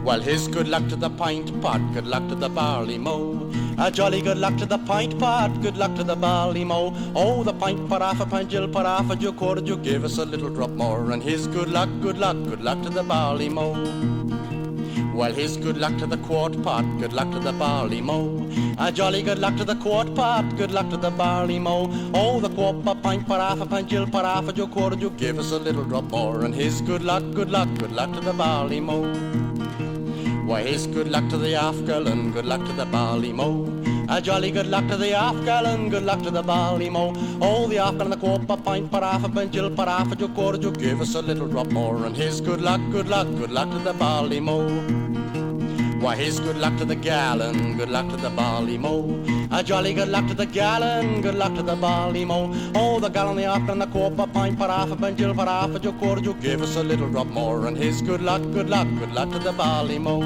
Well, here's good luck to the pint pot, good luck to the barley mow. A jolly good luck to the pint pot, good luck to the barley mow. Oh, the pint pot half a pint, you'll put half a jug, quarter jug, give us a little drop more. And here's good luck, good luck, good luck to the barley mow. Well, here's good luck to the quart pot, good luck to the barley mow. A jolly good luck to the quart pot, good luck to the barley mow. Oh, the quart pot, pint pot, half a pint, you'll put half a jug, quarter jug, give us a little drop more. And here's good luck, good luck, good luck to the barley mow. Why, here's good luck to the half gallon, good luck to the barley mow. A jolly good luck to the half gallon, good luck to the barley mow. Oh, the half gallon, the quart pot, pint pot, half a pint, you'll put half a jug, quarter jug, give us a little drop more. And here's good luck, good luck, good luck to the barley mow. Why, here's good luck to the gallon, good luck to the barley mow. A jolly good luck to the gallon, good luck to the barley mow. Oh, the gallon, the half gallon, the quart pot, pint pot, half a pint, you'll put half a jug, quarter jug, give us a little drop more. And here's good luck, good luck, good luck to the barley mow.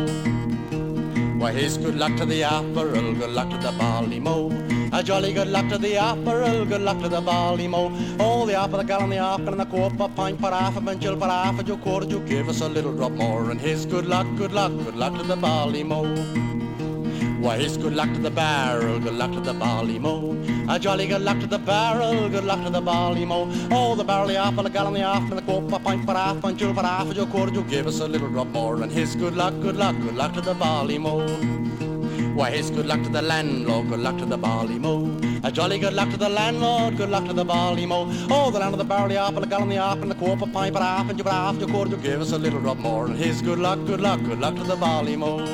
Why, here's good luck to the half barrel, good luck to the barley mow. A jolly good luck to the half barrel, good luck to the barley mow. Oh, the half of the gallon, the half gallon, the quart pot, pint pot, half a pint, you'll put half a jug, quarter jug, give us a little drop more. And here's good luck, good luck, good luck to the barley mow. Why, here's good luck to the barrel, good luck to the barley mow. A jolly good luck to the barrel, good luck to the barley mow. Oh, the barley half, the gallon, the half, and the quart pot, pint pot, half pint, you'll put half a jug, quarter jug, give us a little drop more. And here's good luck, good luck, good luck to the barley mow. Why, here's good luck to the landlord, good luck to the barley mow. A jolly good luck to the landlord, good luck to the barley mow. Oh, the land of the barley half, the gallon, the half, and the quart pot, pint pot, half, and you put half a jug, quarter jug, give us a little drop more. And here's good luck, good luck, good luck to the barley mow.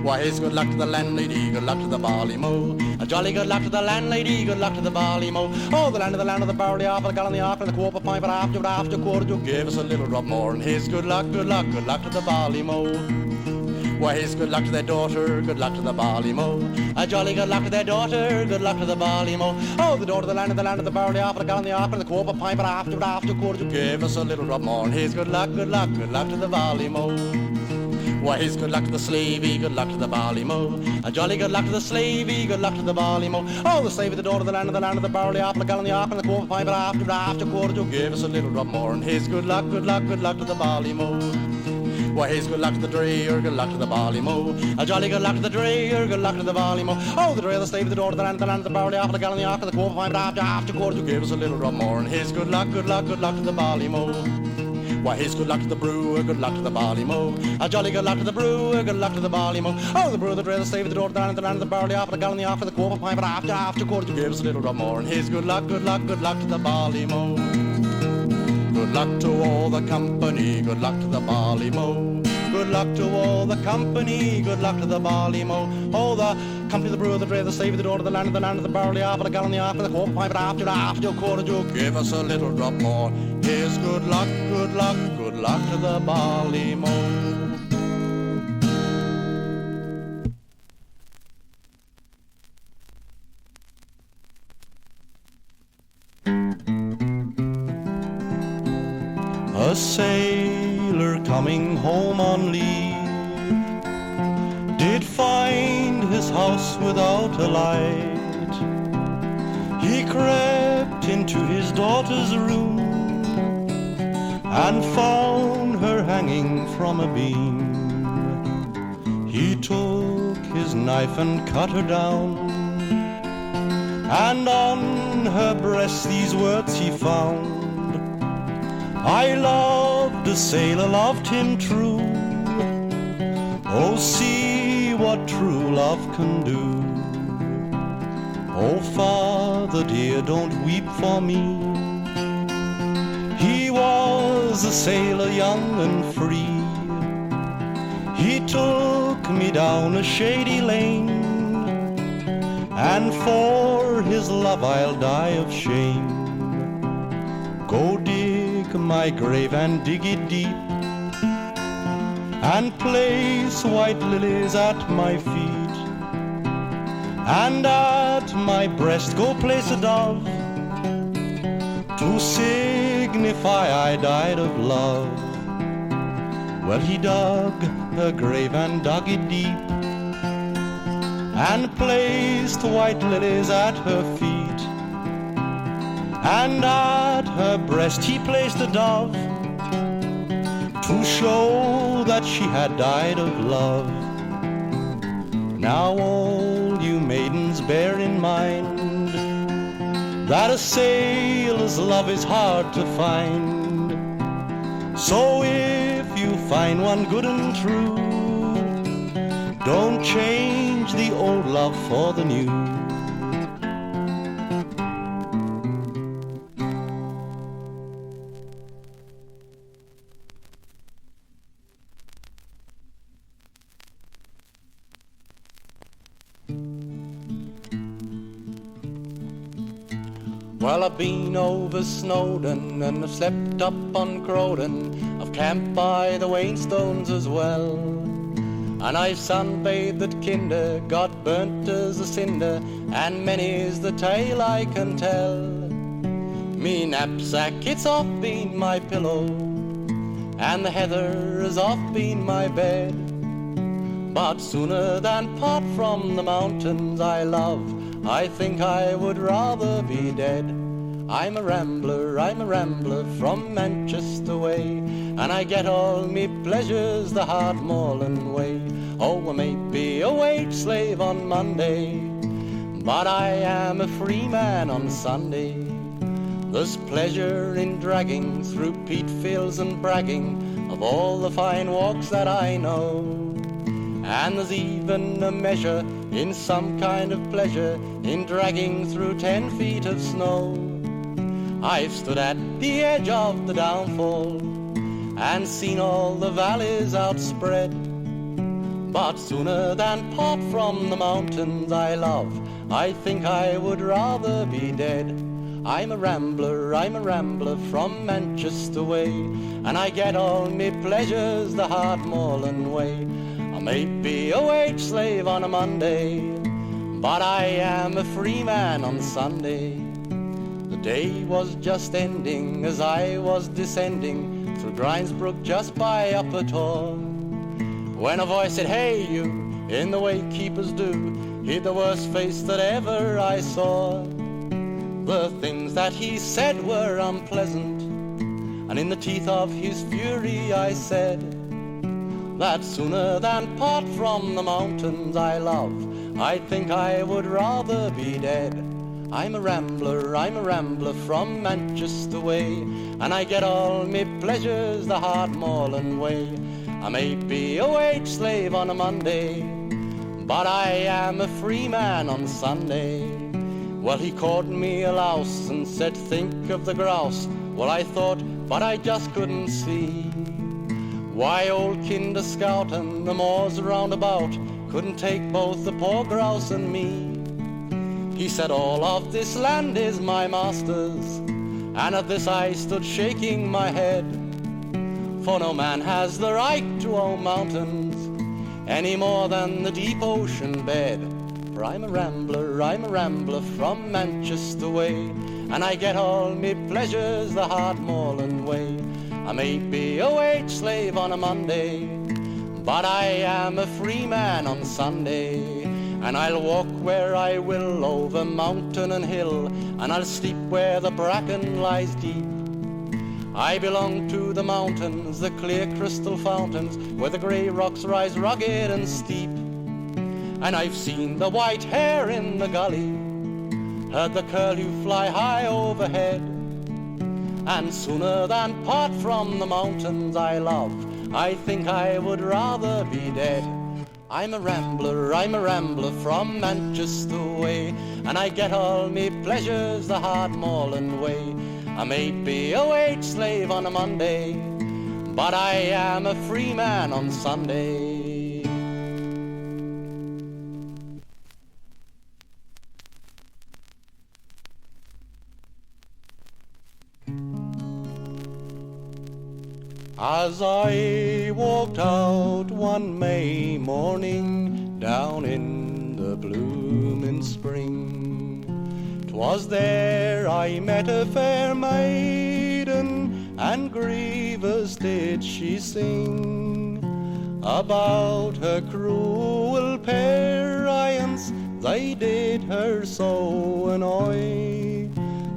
Why, here's good luck to the landlady, good luck to the barley mow. A jolly good luck to the landlady, good luck to the barley mow. Oh, the land of the barley half, the gallon, the half, and the quart pot, pint pot, half, you quarter jug, give us a little drop more. And here's good luck, good luck, good luck to the barley mow. Why, here's good luck to their daughter, good luck to the barley mow. A jolly good luck to their daughter, good luck to the barley mow. Oh, the daughter of the land of the barley half, the gallon, the half, and the quart pot, pint pot, half, you quarter jug, give us a little drop more. And here's good luck, good luck, good luck to the barley mow. Why, here's good luck to the slavey, good luck to the barley mow. A jolly good luck to the slavey, good luck to the barley mow. Oh, the slavey, the daughter of the land of the barley half, the gallon, the half, and the quart pot, pint pot, half, you quarter jug, give us a little drop more. And here's good luck, good luck, good luck to the barley mow. Why, here's good luck to the drayer, good luck to the barley mow. A jolly good luck to the drayer, good luck to the barley mow. Oh, the drayer, the slavey, the daughter of the land of the barley half, the gallon, the half, and the quart pot, pint pot, half, you quarter jug, give us a little drop more. And here's good luck, good luck, good luck to the barley mow. Why, here's good luck to the brewer, good luck to the barley mow. A jolly good luck to the brewer, good luck to the barley mow. Oh, the brewer, the drayer, the slavey, the daughter of the land of the barley half, the gallon, the half, and the quart pot, pint pot, half, you quarter jug, give us a little drop more. And here's good luck, good luck, good luck to the barley mow. Good luck to all the company, good luck to the barley mow. Good luck to all the company, good luck to the barley mow. Oh, the company, the brewer, the drayer, the slavey, the daughter of the land of the barley half, the gallon, the half, and the quart pot, pint pot, half, you quarter jug, give us a little drop more. Here's good luck, good luck, good luck to the barley mow. A sailor coming home on leave did find his house without a light. He crept into his daughter's room and found her hanging from a beam. He took his knife and cut her down, and on her breast these words he found: I loved a sailor, loved him true. Oh, see what true love can do. Oh, father dear, don't weep for me. He was a sailor young and free. He took me down a shady lane, and for his love I'll die of shame. Go dig my grave and dig it deep, and place white lilies at my feet, and at my breast go place a dove, to signify I died of love. Well, he dug her grave and dug it deep, and placed white lilies at her feet, and at her breast he placed a dove, to show that she had died of love. Now all you maidens bear in mind that a sailor's love is hard to find. So if you find one good and true, don't change the old love for the new. Well, I've been over Snowdon and I've slept up on Crowden. I've camped by the Wainstones as well, and I've sunbathed at Kinder, got burnt as a cinder, and many's the tale I can tell. Me knapsack, it's off been my pillow, and the heather has off been my bed. But sooner than part from the mountains I love, I think I would rather be dead. I'm a rambler from Manchester way, and I get all me pleasures the hard moorland way. Oh, I may be a wage slave on Monday, but I am a free man on Sunday. There's pleasure in dragging through peat fields and bragging of all the fine walks that I know. And there's even a measure in some kind of pleasure in dragging through 10 feet of snow. I've stood at the edge of the downfall and seen all the valleys outspread, but sooner than part from the mountains I love, I think I would rather be dead. I'm a rambler from Manchester way, and I get all me pleasures the hard moorland way. I may be a wage slave on a Monday, but I am a free man on Sunday. The day was just ending as I was descending through Grindsbrook just by Upper Tor, when a voice said, "Hey you," in the way keepers do. He'd the worst face that ever I saw. The things that he said were unpleasant, and in the teeth of his fury I said that sooner than part from the mountains I love, I think I would rather be dead. I'm a rambler from Manchester way, and I get all me pleasures the hard moorland way. I may be a wage slave on a Monday, but I am a free man on Sunday. Well, he called me a louse and said, "Think of the grouse." Well, I thought, but I just couldn't see why old Kinder Scout and the moors round about couldn't take both the poor grouse and me. He said, "All of this land is my master's," and at this I stood shaking my head, for no man has the right to own mountains any more than the deep ocean bed. For I'm a rambler from Manchester way, and I get all me pleasures the hard moorland way. I may be a wage slave on a Monday, but I am a free man on Sunday. And I'll walk where I will, over mountain and hill, and I'll sleep where the bracken lies deep. I belong to the mountains, the clear crystal fountains, where the grey rocks rise rugged and steep. And I've seen the white hare in the gully, heard the curlew fly high overhead, and sooner than part from the mountains I love, I think I would rather be dead. I'm a rambler from Manchester way, and I get all me pleasures the hard moorland way. I may be a wage slave on a Monday, but I am a free man on Sunday. As I walked out one May morning down in the bloomin' spring, 'twas there I met a fair maiden, and grievous did she sing about her cruel parents. They did her so annoy,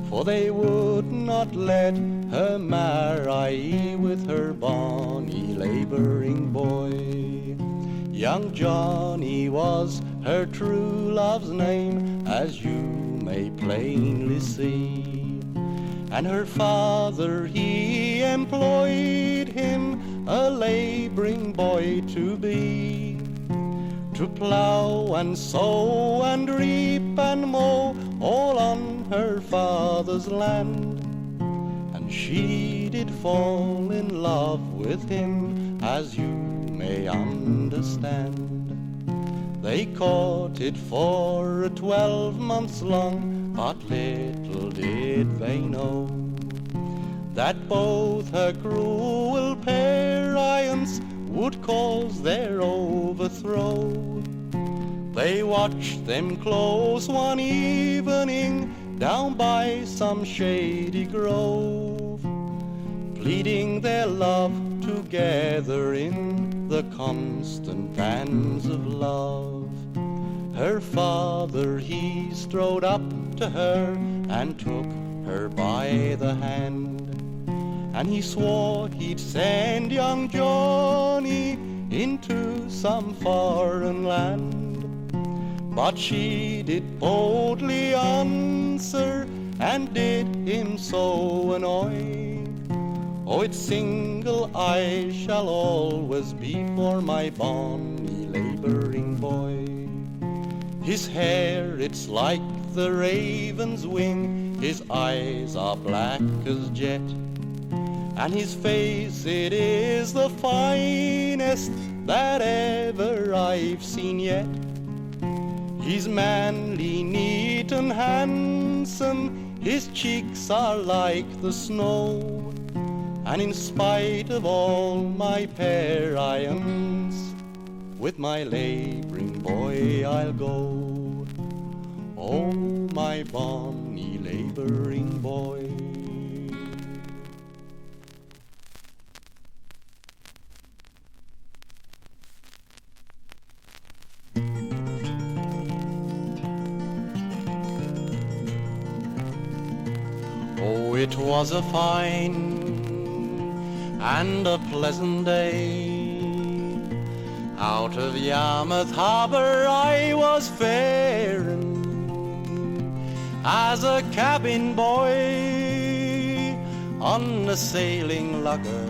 for for they would not let her marry with her bonny labouring boy. Young Johnny was her true love's name, as you may plainly see, and her father he employed him a labouring boy to be, to plough and sow and reap and mow all on her father's land. And she did fall in love with him, as you may understand. They courted for 12 months long, but little did they know that both her cruel parents would cause their overthrow. They watched them close one evening down by some shady grove, pleading their love together in the constant bands of love. Her father he strode up to her and took her by the hand, and he swore he'd send young Johnny into some foreign land. But she did boldly answer and did him so annoy, oh, its single eye shall always be for my bonny labouring boy. His hair, it's like the raven's wing, his eyes are black as jet, and his face, it is the finest that ever I've seen yet. He's manly, neat and handsome, his cheeks are like the snow, and in spite of all my parents, with my labouring boy I'll go. Oh, my bonny labouring boy. Oh, it was a fine and a pleasant day. Out of Yarmouth Harbour I was faring as a cabin boy on a sailing lugger,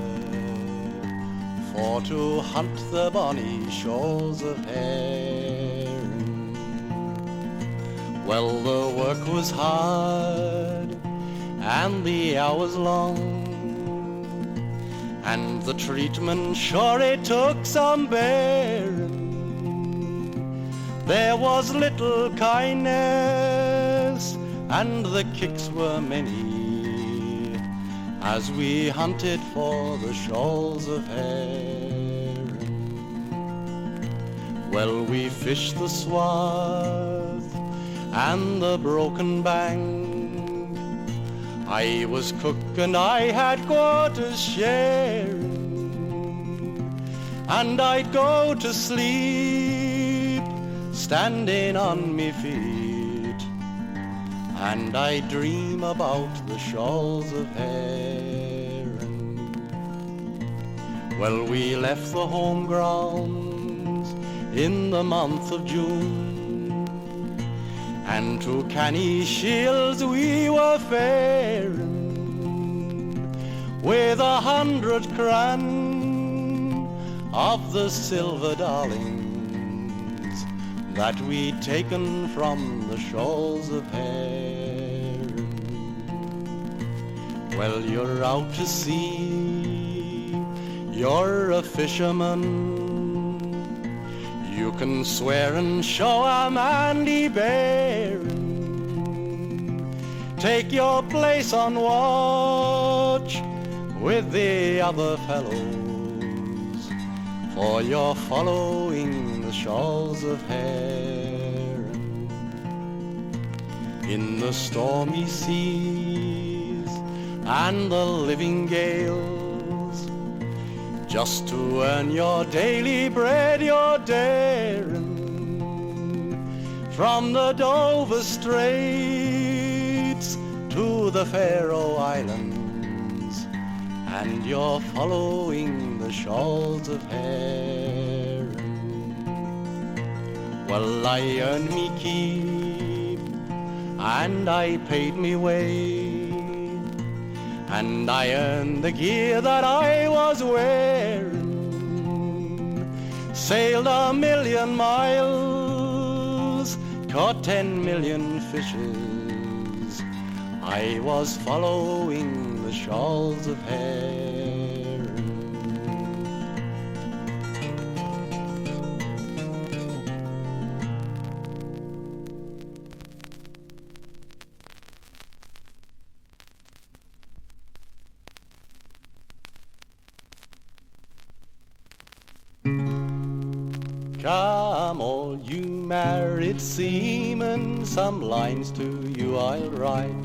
for to hunt the bonny shores of herring. Well, the work was hard and the hours long, and the treatment sure it took some bearing. There was little kindness and the kicks were many, as we hunted for the shoals of herring. Well, we fished the swath and the broken bank. I was cook and I had quarters sharing, and I'd go to sleep standing on me feet, and I'd dream about the shoals of herring. Well, we left the home grounds in the month of June, and to Canny Shields we were faring, with 100 cran of the silver darlings that we'd taken from the shoals of herring. Well, you're out to sea, you're a fisherman, you can swear and show a manly bearing. Take your place on watch with the other fellows, for you're following the shoals of herring. In the stormy seas and the living gales, just to earn your daily bread you're daring. From the Dover Straits to to the Faroe Islands, and you're following the shoals of Heron. Well, I earned me keep, and I paid me way, and I earned the gear that I was wearing. Sailed 1,000,000 miles, caught 10 million fishes. I was following the shoals of Heron. Come, all you married seamen, some lines to you I'll write,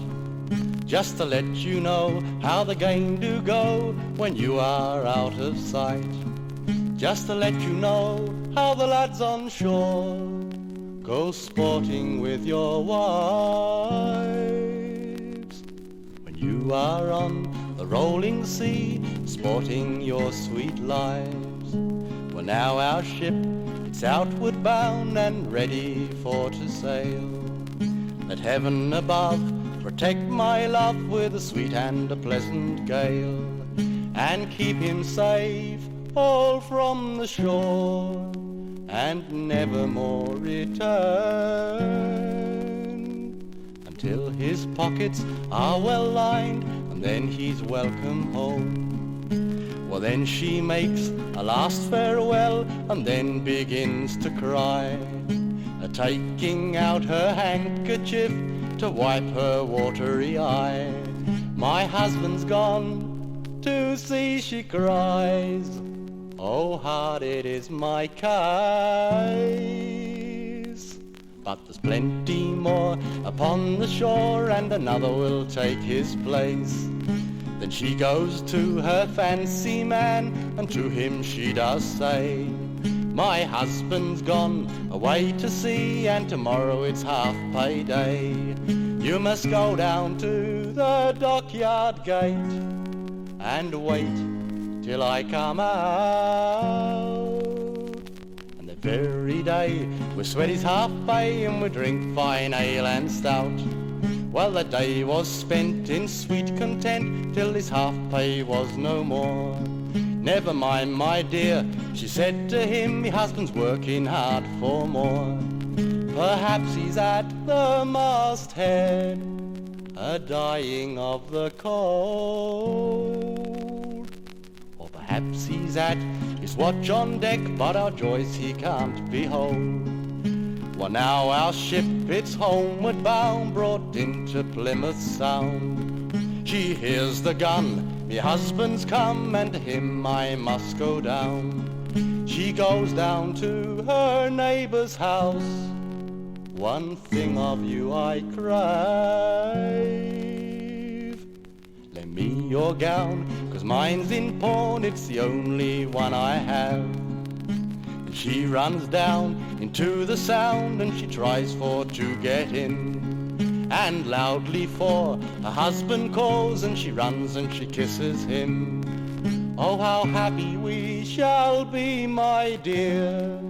just to let you know how the game do go when you are out of sight. Just to let you know how the lads on shore go sporting with your wives, when you are on the rolling sea sporting your sweet lives. Well, now our ship, it's outward bound and ready for to sail. Let heaven above protect my love with a sweet and a pleasant gale, and keep him safe all from the shore, and never more return, until his pockets are well lined, and then he's welcome home. Well, then she makes a last farewell, and then begins to cry, taking out her handkerchief to wipe her watery eye. My husband's gone to sea, she cries. Oh, hard it is my case. But there's plenty more upon the shore, and another will take his place. Then she goes to her fancy man, and to him she does say, my husband's gone away to sea, and tomorrow it's half-pay day. You must go down to the dockyard gate and wait till I come out. And the very day we sweat his half-pay, and we drink fine ale and stout. Well, the day was spent in sweet content till his half-pay was no more. Never mind, my dear, she said to him, my husband's working hard for more. Perhaps he's at the masthead, a-dying of the cold. Or perhaps he's at his watch on deck, but our joys he can't behold. Well, now our ship, it's homeward bound, brought into Plymouth Sound. She hears the gun, me husband's come, and to him I must go down. She goes down to her neighbour's house. One thing of you I crave, lend me your gown, 'cause mine's in pawn, it's the only one I have. And she runs down into the Sound, and she tries for to get in, and loudly for her husband calls, and she runs and she kisses him. Oh, how happy we shall be, my dear,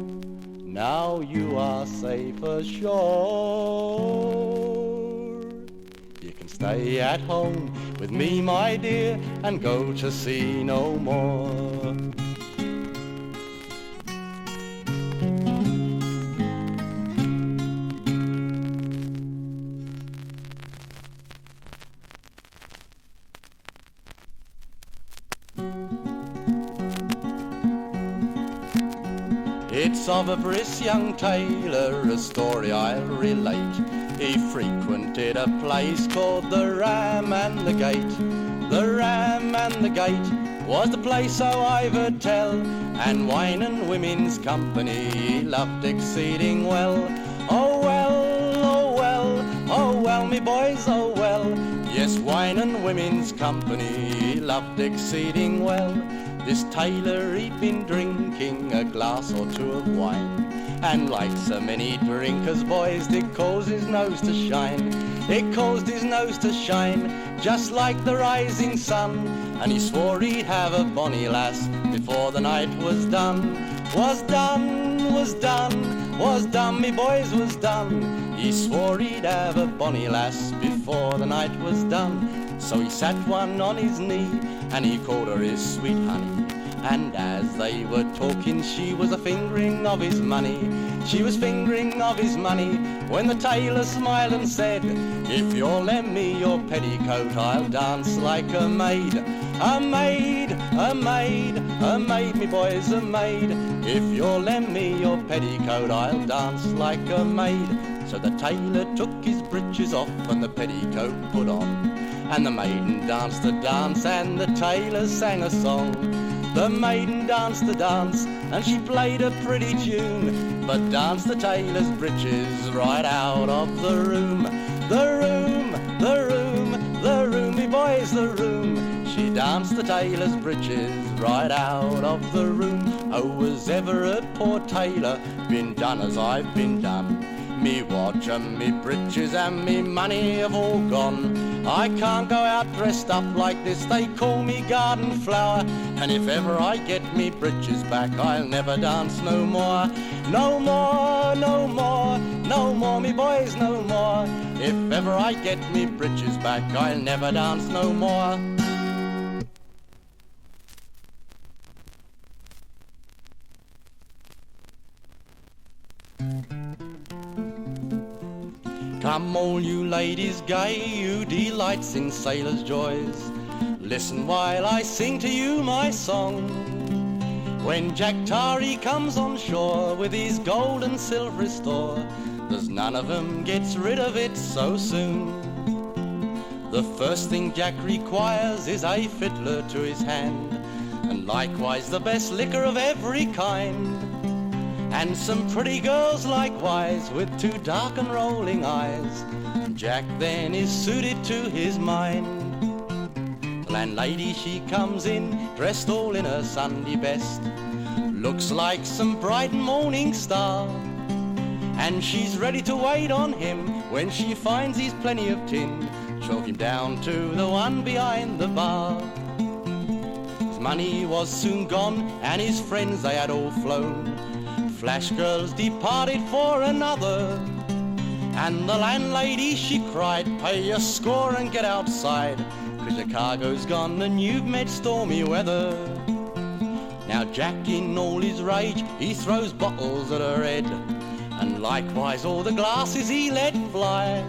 now you are safe ashore. You can stay at home with me, my dear, and go to sea no more. It's of a brisk young tailor, a story I'll relate. He frequented a place called the Ram and the Gate. The Ram and the Gate was the place, so I've heard tell, and wine and women's company he loved exceeding well. Oh well, oh well, oh well, me boys, oh well. Yes, wine and women's company he loved exceeding well. This tailor, he'd been drinking a glass or two of wine, and like so many drinkers, boys, did cause his nose to shine. It caused his nose to shine just like the rising sun, and he swore he'd have a bonny lass before the night was done. Was done, was done, was done, me boys, was done. He swore he'd have a bonny lass before the night was done. So he sat one on his knee and he called her his sweet honey. And as they were talking, she was a fingering of his money. She was fingering of his money when the tailor smiled and said, if you'll lend me your petticoat, I'll dance like a maid. A maid, a maid, a maid, me boys, a maid. If you'll lend me your petticoat, I'll dance like a maid. So the tailor took his breeches off and the petticoat put on, and the maiden danced a dance and the tailor sang a song. The maiden danced the dance and she played a pretty tune, but danced the tailor's breeches right out of the room. The room, the room, the room, me boys, the room. She danced the tailor's breeches right out of the room. Oh, was ever a poor tailor been done as I've been done? Me watch and me breeches and me money have all gone. I can't go out dressed up like this, they call me garden flower. And if ever I get me breeches back, I'll never dance no more. No more, no more, no more, me boys, no more. If ever I get me breeches back, I'll never dance no more. Come all you ladies gay, who delights in sailors' joys, listen while I sing to you my song. When Jack Tarry comes on shore with his gold and silver store, there's none of 'em gets rid of it so soon. The first thing Jack requires is a fiddler to his hand, and likewise the best liquor of every kind, and some pretty girls likewise with two dark and rolling eyes. Jack then is suited to his mind. The landlady she comes in, dressed all in her Sunday best, looks like some bright morning star, and she's ready to wait on him when she finds he's plenty of tin. Chalk him down to the one behind the bar. His money was soon gone and his friends they had all flown. Flash girls departed for another, and the landlady she cried, pay your score and get outside, 'cause your cargo's gone and you've met stormy weather. Now Jack in all his rage, he throws bottles at her head, and likewise all the glasses he let fly.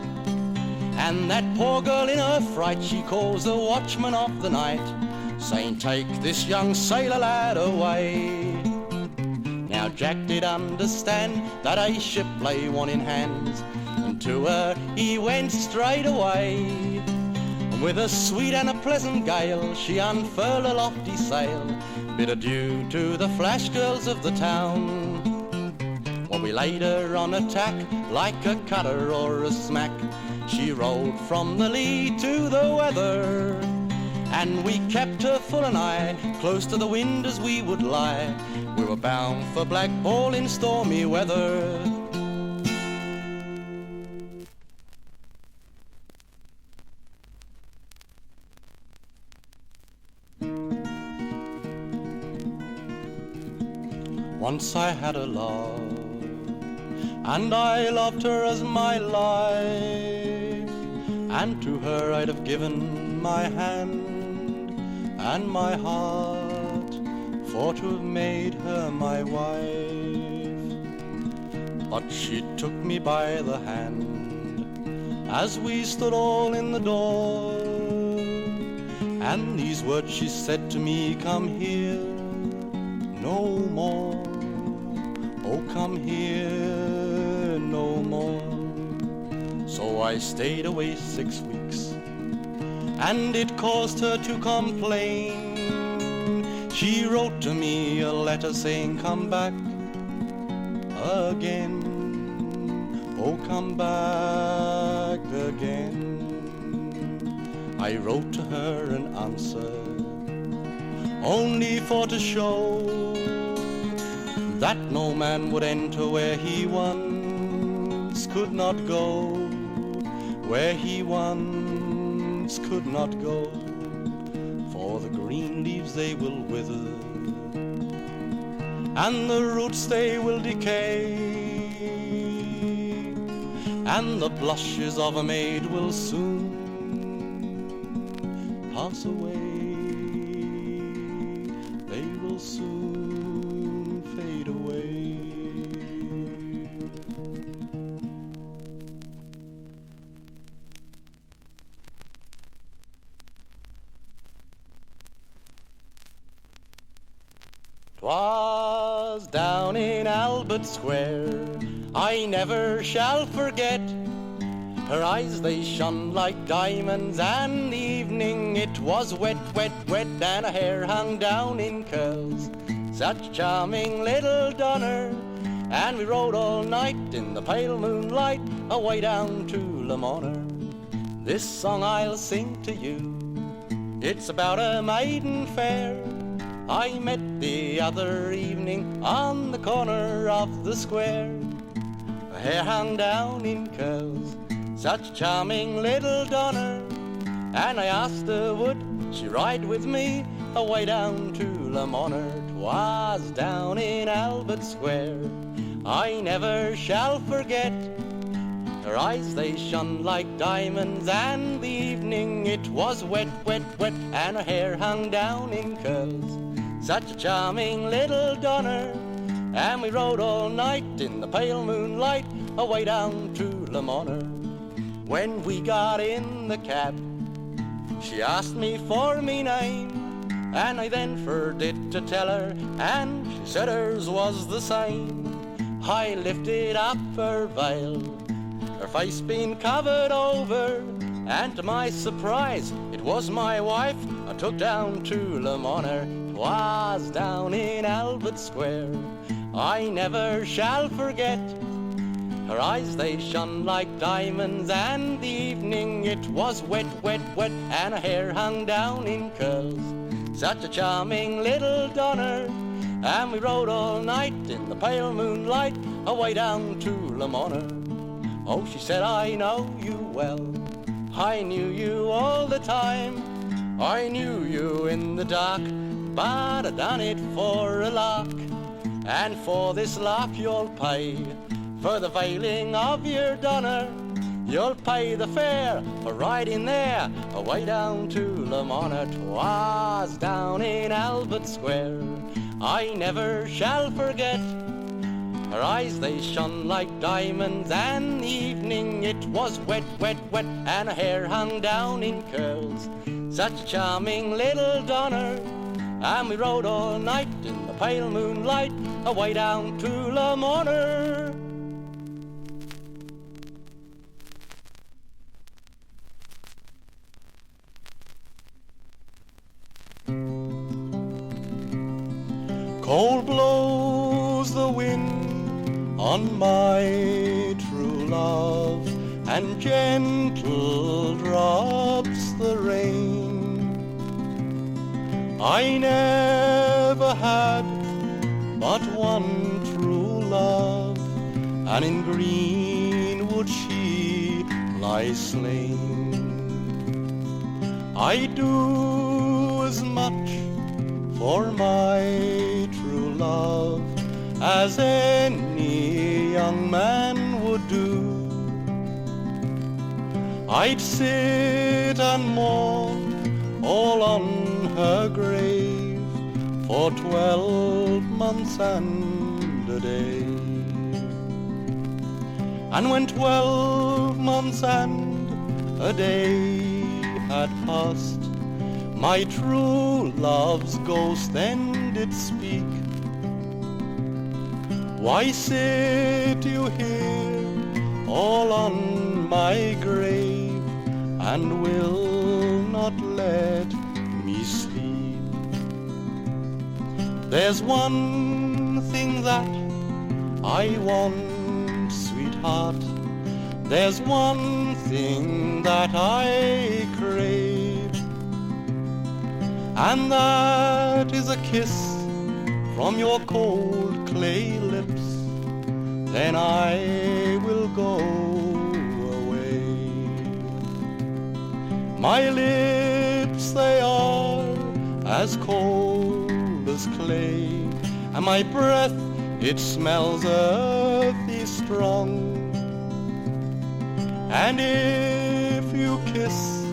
And that poor girl in her fright, she calls the watchman of the night, saying, take this young sailor lad away. Now Jack did understand that a ship lay one in hands, and to her he went straight away. And with a sweet and a pleasant gale, she unfurled a lofty sail, bid adieu to the flash girls of the town. While we laid her on a tack, like a cutter or a smack, she rolled from the lee to the weather, and we kept her full and aye, close to the wind as we would lie. We were bound for Black Ball in stormy weather. Once I had a love, and I loved her as my life, and to her I'd have given my hand and my heart, for to have made her my wife. But she took me by the hand as we stood all in the door, and these words she said to me, come here no more, oh come here no more. So I stayed away 6 weeks, and it caused her to complain. She wrote to me a letter saying, come back again, oh come back again. I wrote to her an answer, only for to show that no man would enter where he once could not go, where he once could not go, for the green leaves they will wither, and the roots they will decay, and the blushes of a maid will soon pass away. They will soon fade away. 'Twas down in Albert Square, I never shall forget. Her eyes they shone like diamonds, and the evening it was wet, wet, wet, and her hair hung down in curls. Such a charming little donner, and we rode all night in the pale moonlight away down to Lamona. This song I'll sing to you, it's about a maiden fair I met the other evening on the corner of the square. Her hair hung down in curls, such a charming little donner, and I asked her would she ride with me away down to Lamona. 'Twas down in Albert Square, I never shall forget. Her eyes they shone like diamonds, and the evening it was wet, wet, wet, and her hair hung down in curls. Such a charming little donner, and we rode all night in the pale moonlight away down to Lamona. When we got in the cab, she asked me for me name, and I then forgot to tell her, and she said hers was the same. I lifted up her veil, her face being covered over, and to my surprise it was my wife I took down to Lamona. 'Twas down in Albert Square, I never shall forget. Her eyes they shone like diamonds, and the evening it was wet, wet, wet, and her hair hung down in curls. Such a charming little donner, and we rode all night in the pale moonlight away down to Lamona. Oh, she said, I know you well, I knew you all the time. I knew you in the dark, but I done it for a lark. And for this lark you'll pay, for the veiling of your donner. You'll pay the fare for riding there away down to Lamona. 'Twas down in Albert Square, I never shall forget. Her eyes they shone like diamonds, and the evening it was wet, wet, wet, and her hair hung down in curls. Such a charming little donner, and we rode all night in the pale moonlight away down to Lamona. Cold blows the wind on my true love, and gentle drops the rain. I never had but one true love, and in greenwood she lies slain. I do as much for my true love as any young man would do. I'd sit and mourn all on her grave for 12 months and a day. And when 12 months and a day had passed, my true love's ghost then did speak. Why sit you here all on my grave, and will not let me sleep? There's one thing that I want, sweetheart. There's one thing that I crave, and that is a kiss from your cold clay lips. Then I will go away. My lips, they are as cold as clay, and my breath, it smells earthy strong. And if you kiss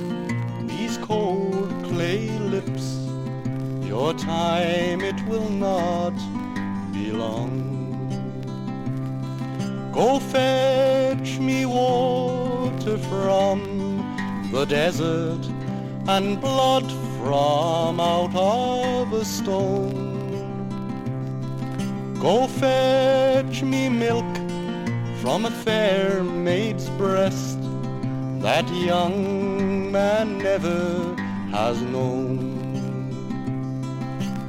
these cold clay lips, your time, it will not be long. Go fetch me water from the desert, and blood from out of a stone. Go fetch me milk from a fair maid's breast that young man never has known.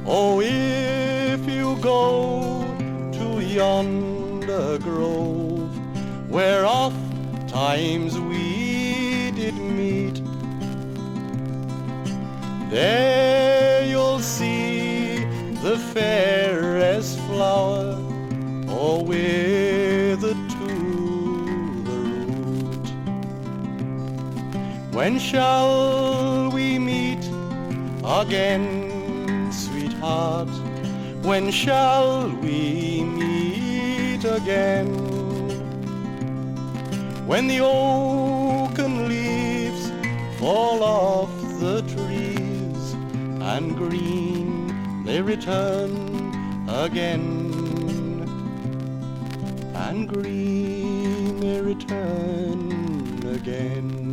Oh, if you go to yonder grove, where oft times we did meet, there you'll see the fairest flower, oh, withered to the root. When shall we meet again, sweetheart? When shall we meet again? When the oaken leaves fall off the trees, and green they return again, and green they return again.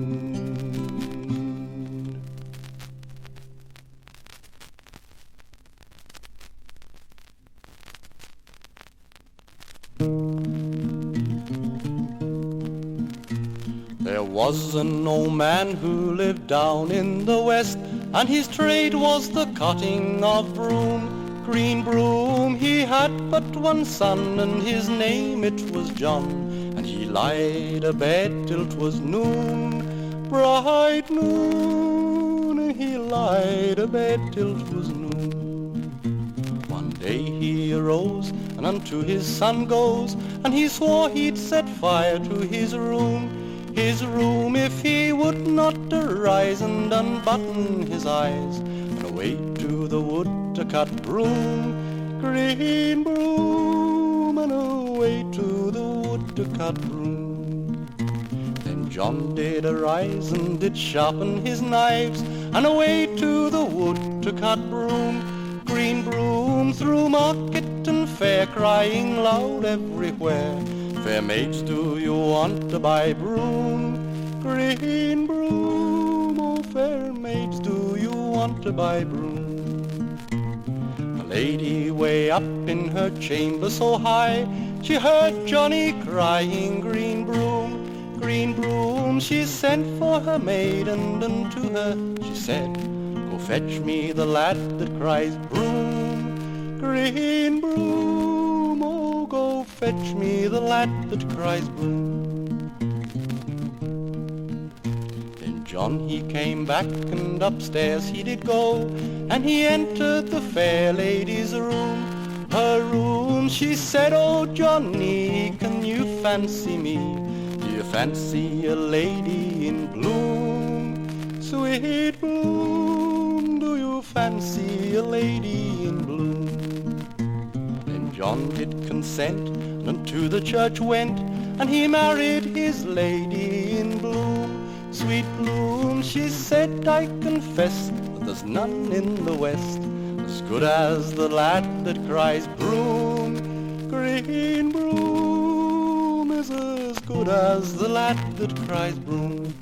There was an old man who lived down in the west, and his trade was the cutting of broom, green broom. He had but one son, and his name it was John, and he lied abed till 'twas noon, bright noon. He lied abed till 'twas noon. One day he arose, and unto his son goes, and he swore he'd set fire to his room, if he would not arise and unbutton his eyes, and away to the wood to cut broom, green broom, and away to the wood to cut broom. Then John did arise and did sharpen his knives, and away to the wood to cut broom, green broom, through market and fair, crying loud everywhere, fair maids, do you want to buy broom, green broom? Oh, fair maids, do you want to buy broom? A lady way up in her chamber so high, she heard Johnny crying, green broom, green broom. She sent for her maid, and unto her she said, go fetch me the lad that cries broom, green broom. Oh, go fetch me the lad that cries broom. Then John he came back, and upstairs he did go, and he entered the fair lady's room, her room. She said, oh Johnny, can you fancy me? Do you fancy a lady in bloom, sweet bloom? Do you fancy a lady in bloom? Then John did consent, and unto the church went, and he married his lady in bloom, sweet bloom. She said, I confess that there's none in the West as good as the lad that cries broom, green broom, is as good as the lad that cries broom.